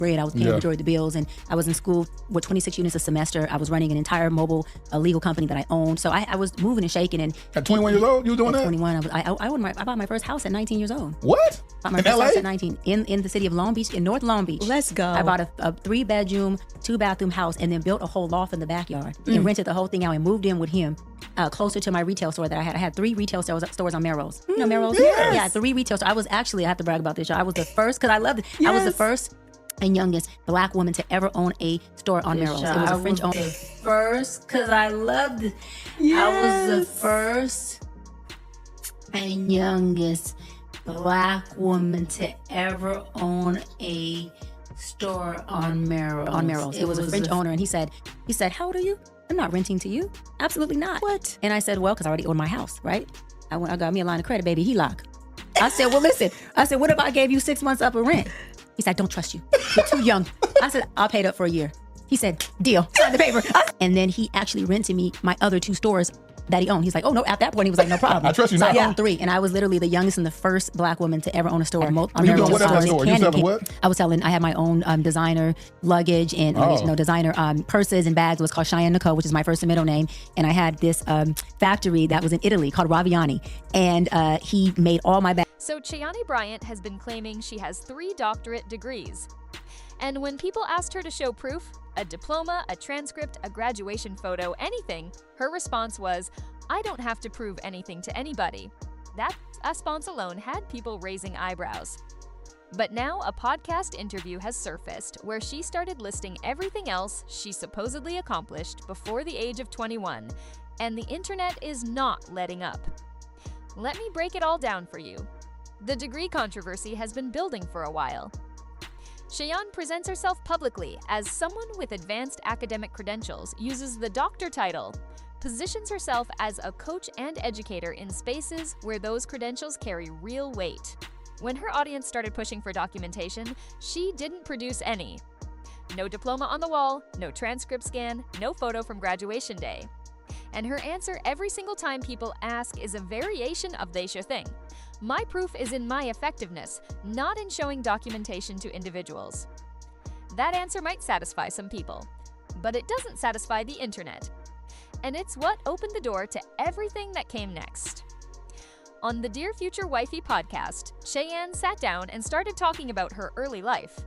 bread. I was paying the majority of the bills, and I was in school with 26 units a semester. I was running an entire mobile legal company that I owned. So I was moving and shaking. And at 21 years old, you were doing that? 21. I bought my first house at 19 years old. What? Bought my first house at 19 in the city of Long Beach, in North Long Beach. Let's go. I bought a 3-bedroom, 2-bathroom house, and then built a whole loft in the backyard and rented the whole thing out and moved in with him. Closer to my retail store that I had. I had 3 retail stores on Melrose. You know Melrose? Yes. Yeah, 3 retail stores. I have to brag about this, y'all. I was the first, because I loved it. Yes. I was the first and youngest Black woman to ever own a store on Melrose. It was a French owner. First, because I loved it. Yes. I was the first and youngest Black woman to ever own a store on Melrose. It was a French owner, and he said, "How old are you?" "I'm not renting to you." "Absolutely not." What? And I said, "Well, because I already own my house, right?" I got me a line of credit, baby. HELOC. I said, "Well, listen." I said, "What if I gave you 6 months up of rent?" He said, "I don't trust you. You're too young." I said, "I'll pay it up for a year." He said, "Deal." Sign the paper. And then he actually rented me my other 2 stores that he owned. He's like, "Oh no!" At that point, he was like, "No problem." I trust you so now. I owned 3, and I was literally the youngest and the first Black woman to ever own a store. You doing what at that store? You selling what? I had my own designer luggage and designer purses and bags. It was called Cheyanne Nicole, which is my first and middle name. And I had this factory that was in Italy called Raviani, and he made all my bags. So Cheyanne Bryant has been claiming she has 3 doctorate degrees. And when people asked her to show proof, a diploma, a transcript, a graduation photo, anything, her response was, "I don't have to prove anything to anybody." That response alone had people raising eyebrows. But now a podcast interview has surfaced where she started listing everything else she supposedly accomplished before the age of 21, and the internet is not letting up. Let me break it all down for you. The degree controversy has been building for a while. Cheyanne presents herself publicly as someone with advanced academic credentials, uses the doctor title, positions herself as a coach and educator in spaces where those credentials carry real weight. When her audience started pushing for documentation, she didn't produce any. No diploma on the wall, no transcript scan, no photo from graduation day. And her answer every single time people ask is a variation of "they sure thing." "My proof is in my effectiveness, not in showing documentation to individuals." That answer might satisfy some people, but it doesn't satisfy the internet. And it's what opened the door to everything that came next. On the Dear Future Wifey podcast, Cheyanne sat down and started talking about her early life.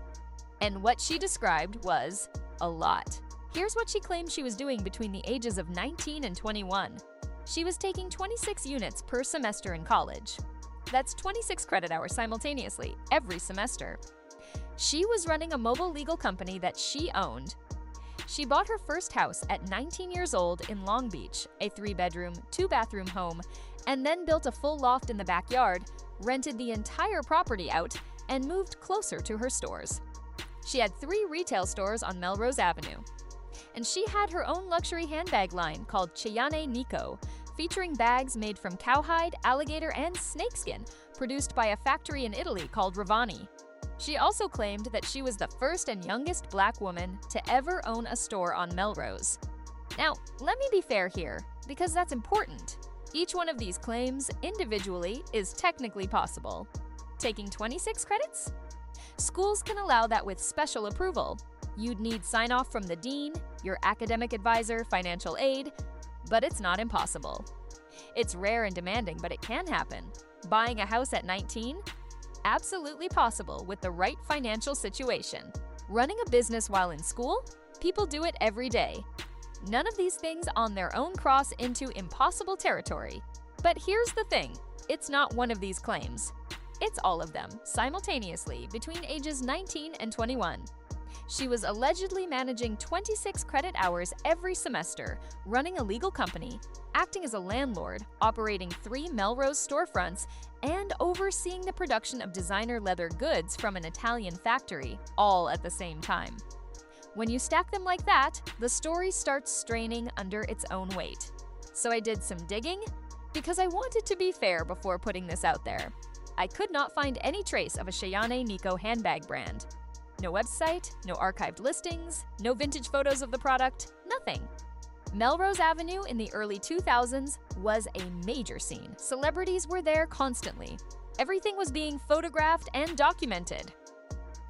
And what she described was a lot. Here's what she claimed she was doing between the ages of 19 and 21. She was taking 26 units per semester in college. That's 26 credit hours simultaneously, every semester. She was running a mobile legal company that she owned. She bought her first house at 19 years old in Long Beach, a 3-bedroom, 2-bathroom home, and then built a full loft in the backyard, rented the entire property out, and moved closer to her stores. She had 3 retail stores on Melrose Avenue. And she had her own luxury handbag line called Cheyanne Nico, featuring bags made from cowhide, alligator, and snakeskin, produced by a factory in Italy called Ravani. She also claimed that she was the first and youngest Black woman to ever own a store on Melrose. Now, let me be fair here, because that's important. Each one of these claims, individually, is technically possible. Taking 26 credits? Schools can allow that with special approval. You'd need sign-off from the dean, your academic advisor, financial aid, but it's not impossible. It's rare and demanding, but it can happen. Buying a house at 19? Absolutely possible with the right financial situation. Running a business while in school? People do it every day. None of these things on their own cross into impossible territory. But here's the thing, it's not one of these claims. It's all of them, simultaneously, between ages 19 and 21. She was allegedly managing 26 credit hours every semester, running a legal company, acting as a landlord, operating 3 Melrose storefronts, and overseeing the production of designer leather goods from an Italian factory, all at the same time. When you stack them like that, the story starts straining under its own weight. So I did some digging, because I wanted to be fair before putting this out there. I could not find any trace of a Cheyanne Nico handbag brand. No website, no archived listings, no vintage photos of the product, nothing. Melrose Avenue in the early 2000s was a major scene. Celebrities were there constantly. Everything was being photographed and documented.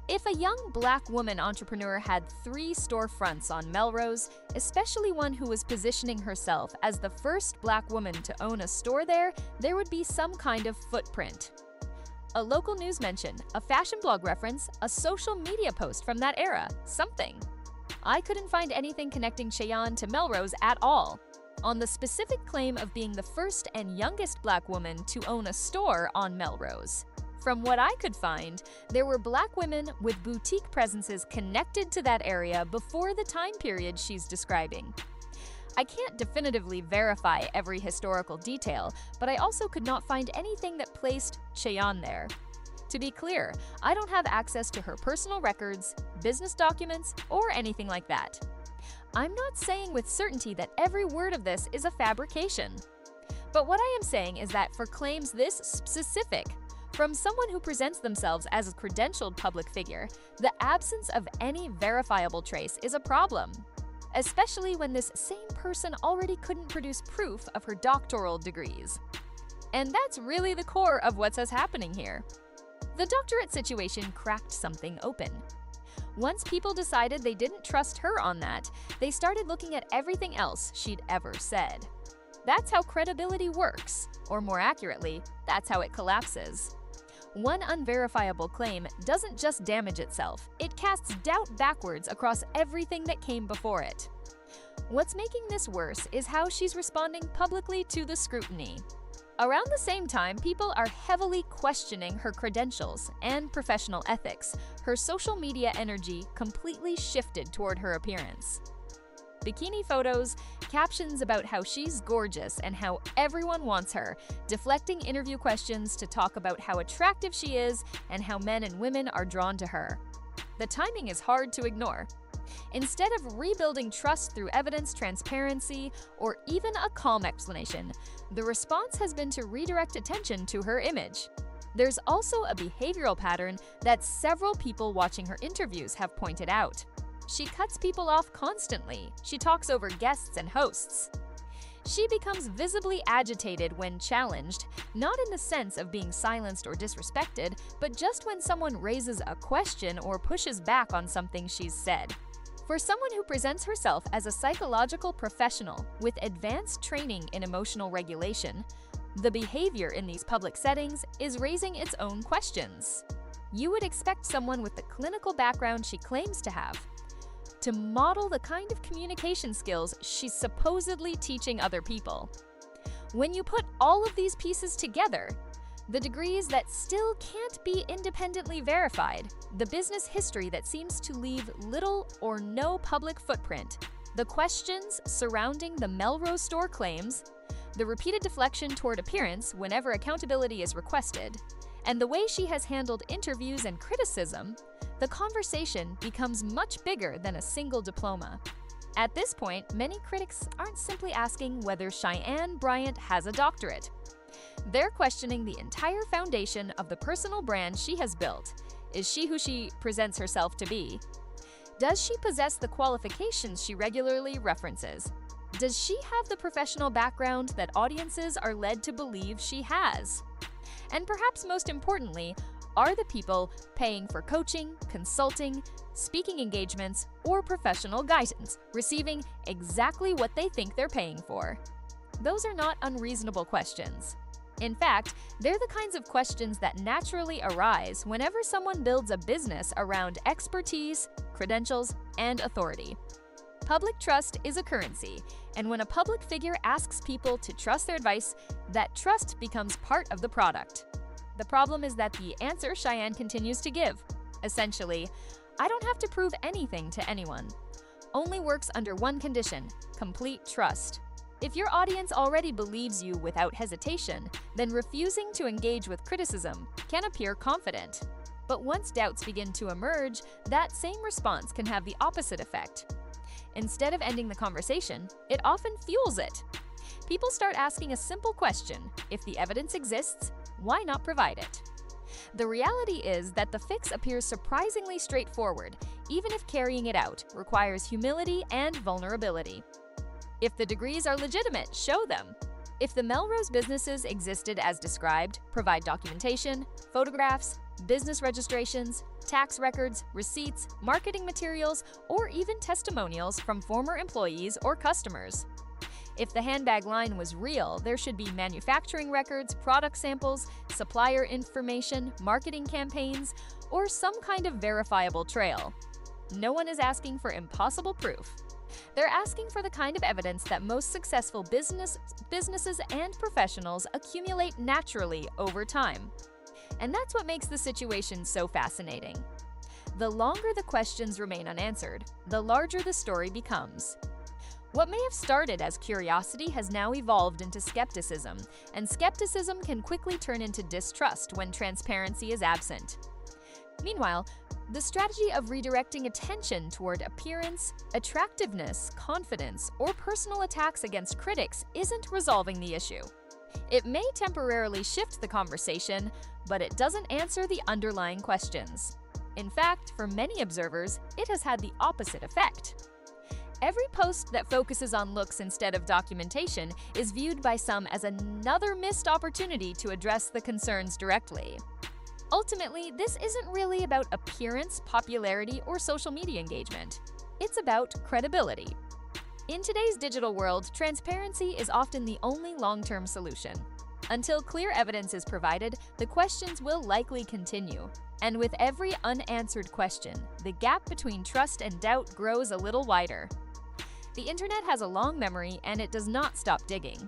If a young Black woman entrepreneur had 3 storefronts on Melrose, especially one who was positioning herself as the first Black woman to own a store there would be some kind of footprint. A local news mention, a fashion blog reference, a social media post from that era, something. I couldn't find anything connecting Cheyanne to Melrose at all. On the specific claim of being the first and youngest Black woman to own a store on Melrose. From what I could find, there were Black women with boutique presences connected to that area before the time period she's describing. I can't definitively verify every historical detail, but I also could not find anything that placed Cheyanne there. To be clear, I don't have access to her personal records, business documents, or anything like that. I'm not saying with certainty that every word of this is a fabrication. But what I am saying is that for claims this specific, from someone who presents themselves as a credentialed public figure, the absence of any verifiable trace is a problem, especially when this same person already couldn't produce proof of her doctoral degrees. And that's really the core of what's happening here. The doctorate situation cracked something open. Once people decided they didn't trust her on that, they started looking at everything else she'd ever said. That's how credibility works, or more accurately, that's how it collapses. One unverifiable claim doesn't just damage itself, it casts doubt backwards across everything that came before it. What's making this worse is how she's responding publicly to the scrutiny. Around the same time, people are heavily questioning her credentials and professional ethics. Her social media energy completely shifted toward her appearance. Bikini photos, captions about how she's gorgeous and how everyone wants her, deflecting interview questions to talk about how attractive she is and how men and women are drawn to her. The timing is hard to ignore. Instead of rebuilding trust through evidence, transparency, or even a calm explanation, the response has been to redirect attention to her image. There's also a behavioral pattern that several people watching her interviews have pointed out. She cuts people off constantly. She talks over guests and hosts. She becomes visibly agitated when challenged, not in the sense of being silenced or disrespected, but just when someone raises a question or pushes back on something she's said. For someone who presents herself as a psychological professional with advanced training in emotional regulation, the behavior in these public settings is raising its own questions. You would expect someone with the clinical background she claims to have to model the kind of communication skills she's supposedly teaching other people. When you put all of these pieces together, the degrees that still can't be independently verified, the business history that seems to leave little or no public footprint, the questions surrounding the Melrose store claims, the repeated deflection toward appearance whenever accountability is requested, and the way she has handled interviews and criticism, the conversation becomes much bigger than a single diploma. At this point, many critics aren't simply asking whether Cheyanne Bryant has a doctorate. They're questioning the entire foundation of the personal brand she has built. Is she who she presents herself to be? Does she possess the qualifications she regularly references? Does she have the professional background that audiences are led to believe she has? And perhaps most importantly, are the people paying for coaching, consulting, speaking engagements, or professional guidance receiving exactly what they think they're paying for? Those are not unreasonable questions. In fact, they're the kinds of questions that naturally arise whenever someone builds a business around expertise, credentials, and authority. Public trust is a currency, and when a public figure asks people to trust their advice, that trust becomes part of the product. The problem is that the answer Cheyanne continues to give, essentially, I don't have to prove anything to anyone, only works under one condition: complete trust. If your audience already believes you without hesitation, then refusing to engage with criticism can appear confident. But once doubts begin to emerge, that same response can have the opposite effect. Instead of ending the conversation, it often fuels it. People start asking a simple question: if the evidence exists, why not provide it? The reality is that the fix appears surprisingly straightforward, even if carrying it out requires humility and vulnerability. If the degrees are legitimate, show them. If the Melrose businesses existed as described, provide documentation, photographs, business registrations, tax records, receipts, marketing materials, or even testimonials from former employees or customers. If the handbag line was real, there should be manufacturing records, product samples, supplier information, marketing campaigns, or some kind of verifiable trail. No one is asking for impossible proof. They're asking for the kind of evidence that most successful businesses and professionals accumulate naturally over time. And that's what makes the situation so fascinating. The longer the questions remain unanswered, the larger the story becomes. What may have started as curiosity has now evolved into skepticism, and skepticism can quickly turn into distrust when transparency is absent. Meanwhile, the strategy of redirecting attention toward appearance, attractiveness, confidence, or personal attacks against critics isn't resolving the issue. It may temporarily shift the conversation, but it doesn't answer the underlying questions. In fact, for many observers, it has had the opposite effect. Every post that focuses on looks instead of documentation is viewed by some as another missed opportunity to address the concerns directly. Ultimately, this isn't really about appearance, popularity, or social media engagement. It's about credibility. In today's digital world, transparency is often the only long-term solution. Until clear evidence is provided, the questions will likely continue. And with every unanswered question, the gap between trust and doubt grows a little wider. The internet has a long memory and it does not stop digging.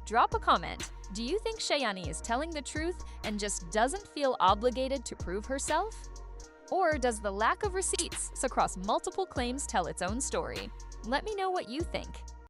Drop a comment. Do you think Cheyanne is telling the truth and just doesn't feel obligated to prove herself? Or does the lack of receipts across multiple claims tell its own story? Let me know what you think.